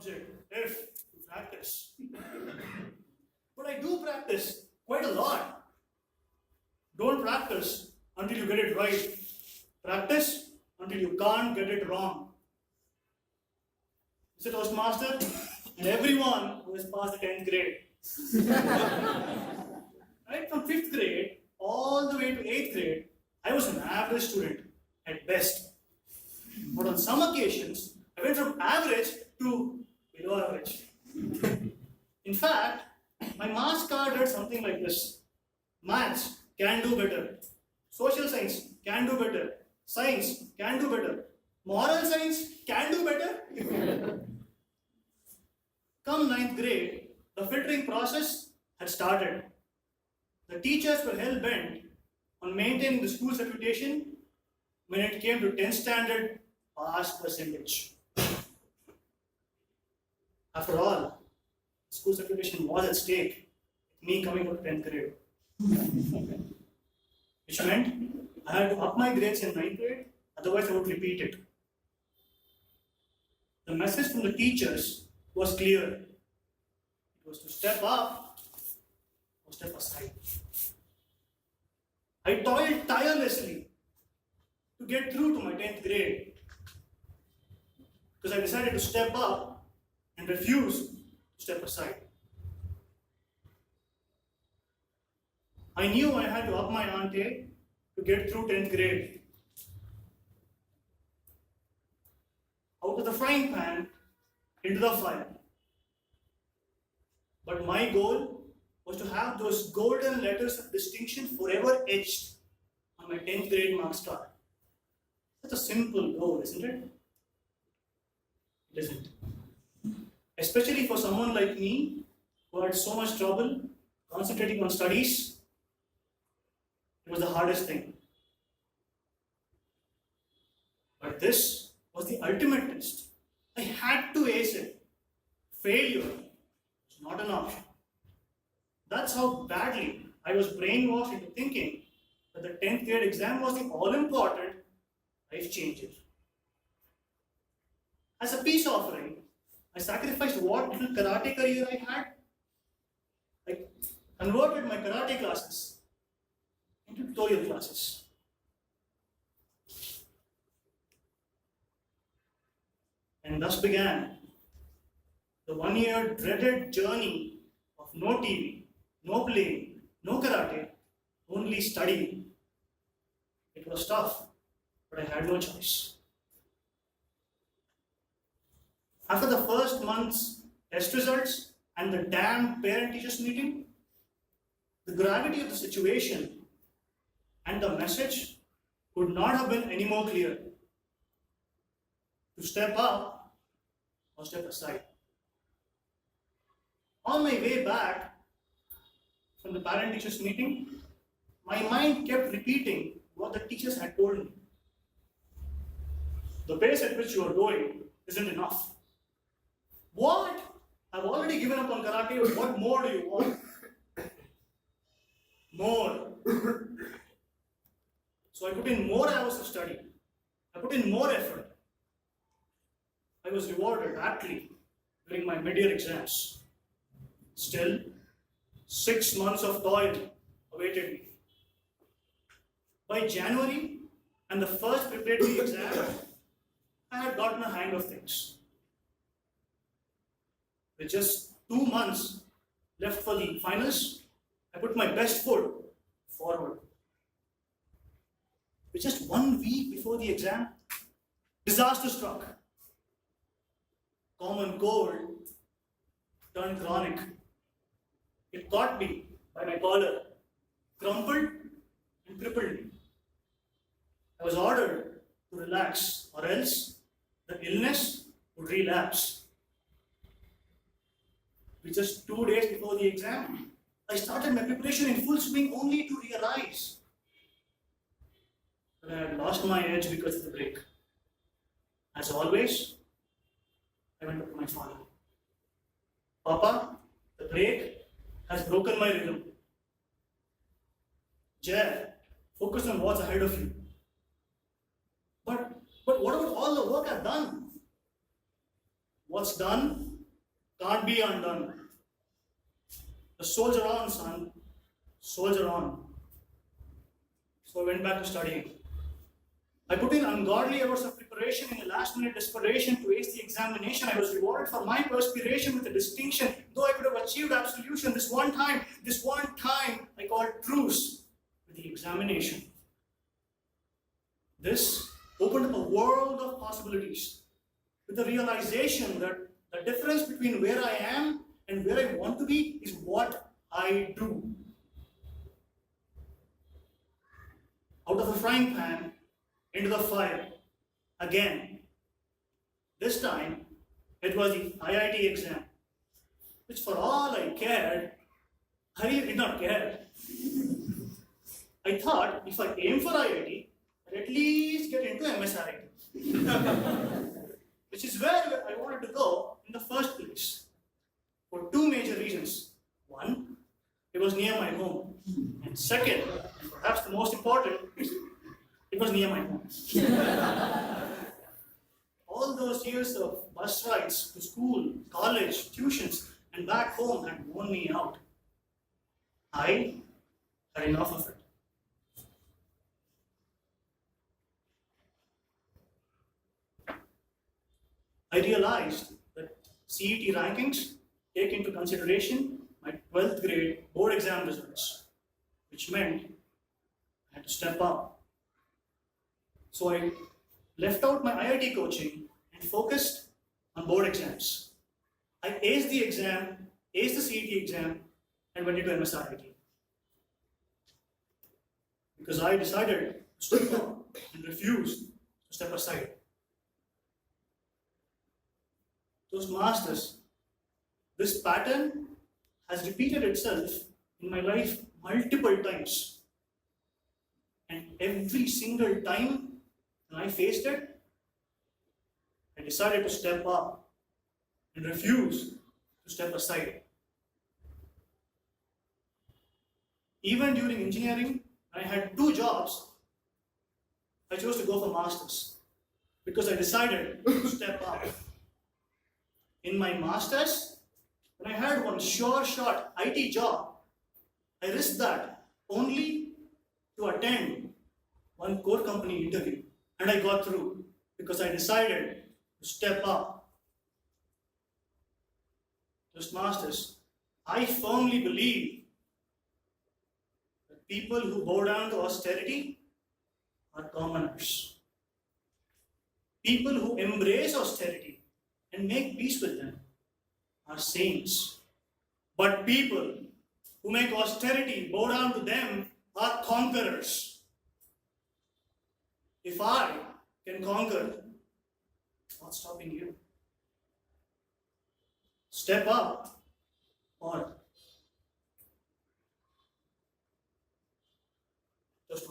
subject if you practice. But I do practice quite a lot. Don't practice until you get it right. Practice until you can't get it wrong. Mr. Toastmaster and everyone who has passed the 10th grade. Right from 5th grade all the way to 8th grade, I was an average student at best. But on some occasions, I went from average to below average. In fact, my marks card read something like this: Maths can do better. Social science can do better. Science can do better. Moral science can do better. Come 9th grade, the filtering process had started. The teachers were hell bent on maintaining the school's reputation when it came to 10th standard pass percentage. After all, school's reputation was at stake with me coming out of 10th grade. Which meant I had to up my grades in 9th grade, otherwise I would repeat it. The message from the teachers was clear. It was to step up or step aside. I toiled tirelessly to get through to my 10th grade because I decided to step up and refuse to step aside. I knew I had to up my ante to get through 10th grade. Out of the frying pan into the fire. But my goal was to have those golden letters of distinction forever etched on my 10th grade marks card. That's a simple goal, isn't it? It isn't. Especially for someone like me who had so much trouble concentrating on studies. It was the hardest thing. But this was the ultimate test. I had to ace it. Failure was not an option. That's how badly I was brainwashed into thinking that the 10th grade exam was the all-important life changer. As a peace offering, I sacrificed what little karate career I had. I converted my karate classes into tutorial classes. And thus began the 1-year dreaded journey of no TV, no playing, no karate, only studying. It was tough, but I had no choice. After the first month's test results and the damn parent-teachers meeting, the gravity of the situation and the message could not have been any more clear. To step up or step aside. On my way back from the parent-teachers meeting, my mind kept repeating what the teachers had told me. The pace at which you are going isn't enough. What? I've already given up on karate. What more do you want? More. So I put in more hours of study. I put in more effort. I was rewarded aptly during my mid-year exams. Still, 6 months of toil awaited me. By January and the first preparatory exam, I had gotten a hang of things. With just 2 months left for the finals, I put my best foot forward. With just 1 week before the exam, disaster struck. Common cold turned chronic. It caught me by my collar, crumpled and crippled me. I was ordered to relax, or else the illness would relapse. With just 2 days before the exam, I started my preparation in full swing only to realize that I had lost my edge because of the break. As always, I went up to my father. Papa, the break has broken my rhythm. Jay, focus on what's ahead of you. But what about all the work I've done? What's done can't be undone. The soldier on, son. Soldier on. So I went back to studying. I put in ungodly hours of preparation in a last-minute desperation to ace the examination. I was rewarded for my perspiration with a distinction, though I could have achieved absolution. This one time, I called truce with the examination. This opened up a world of possibilities with the realization that the difference between where I am and where I want to be is what I do. Out of the frying pan into the fire again. This time it was the IIT exam, which for all I cared, I really did not care. I thought if I aim for IIT, I'd at least get into MSRIT, which is where I wanted to go in the first place, for two major reasons. One, it was near my home. And second, and perhaps the most important, it was near my home. All those years of bus rides to school, college, tuitions, and back home had worn me out. I had enough of it. I realized that CET rankings take into consideration my 12th grade board exam results, which meant I had to step up. So I left out my IIT coaching and focused on board exams. I aced the exam, aced the CET exam, and went into MSRIT. Because I decided to step up and refused to step aside. Those masters, this pattern has repeated itself in my life multiple times. And every single time when I faced it, I decided to step up and refuse to step aside. Even during engineering, I had two jobs. I chose to go for masters because I decided to step up. In my masters, when I had one sure shot IT job, I risked that only to attend one core company interview. And I got through because I decided to step up. Just masters, I firmly believe that people who bow down to austerity are commoners. People who embrace austerity and make peace with them are saints. But people who make austerity bow down to them are conquerors. If I can conquer, what's stopping you? Step up or just